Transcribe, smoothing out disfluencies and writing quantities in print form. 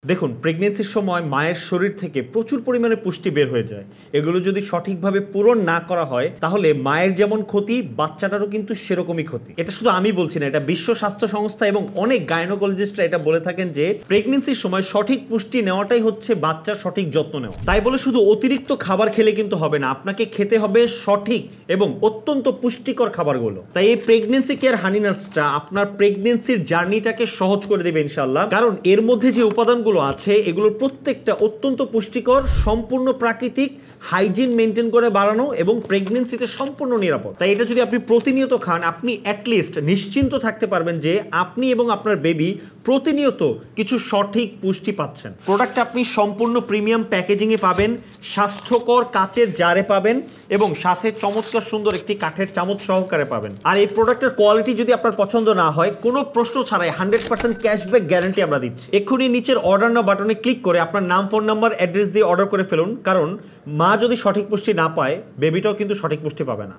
দেখুন, প্রেগনেন্সির সময় মায়ের শরীর থেকে প্রচুর পরিমাণে পুষ্টি বের হয়ে যায়। এগুলো যদি সঠিকভাবে পূরণ না করা হয় তাহলে মায়ের যেমন ক্ষতি, বাচ্চাটারও কিন্তু সেরকমই ক্ষতি। এটা শুধু আমি বলছি না, এটা বিশ্ব স্বাস্থ্য সংস্থা এবং অনেক গাইনোকোলজিস্টরা এটা বলে থাকেন যে প্রেগনেন্সির সময় সঠিক পুষ্টি নেওয়াটাই হচ্ছে বাচ্চার সঠিক যত্ন নেওয়া। তাই বলে শুধু অতিরিক্ত খাবার খেলে কিন্তু হবে না, আপনাকে খেতে হবে সঠিক এবং অত্যন্ত পুষ্টিকর খাবারগুলো। তাই এই প্রেগনেন্সি কেয়ার হানি নাটসটা আপনার প্রেগনেন্সির জার্নিটাকে সহজ করে দেবে ইনশাআল্লাহ। কারণ এর মধ্যে যে উপাদানগুলো আছে এগুলোর প্রত্যেকটা অত্যন্ত পুষ্টিকর, সম্পূর্ণ প্রাকৃতিক, হাইজিন মেনটেন করে বানানো এবং প্রেগনেন্সিতে সম্পূর্ণ নিরাপদ। তাই এটা যদি আপনি প্রতিনিয়ত খান, আপনি অ্যাটলিস্ট নিশ্চিন্ত থাকতে পারবেন যে আপনি এবং আপনার বেবি প্রতিনিয়ত কিছু সঠিক পুষ্টি পাচ্ছেন। প্রোডাক্ট আপনি সম্পূর্ণ প্রিমিয়াম প্যাকেজিংয়ে পাবেন, স্বাস্থ্যকর কাচের জারে পাবেন এবং সাথে চমৎকার সুন্দর একটি কাঠের চামচ সহকারে পাবেন। আর এই প্রোডাক্টের কোয়ালিটি যদি আপনার পছন্দ না হয়, কোনো প্রশ্ন ছাড়াই 100% ক্যাশব্যাক গ্যারান্টি আমরা দিচ্ছি। এক্ষুনি নিচের অর্ডার নাও বাটনে ক্লিক করে আপনার নাম, ফোন নাম্বার, অ্যাড্রেস দিয়ে অর্ডার করে ফেলুন। কারণ মা যদি সঠিক পুষ্টি না পায়, বেবিটাও কিন্তু সঠিক পুষ্টি পাবে না।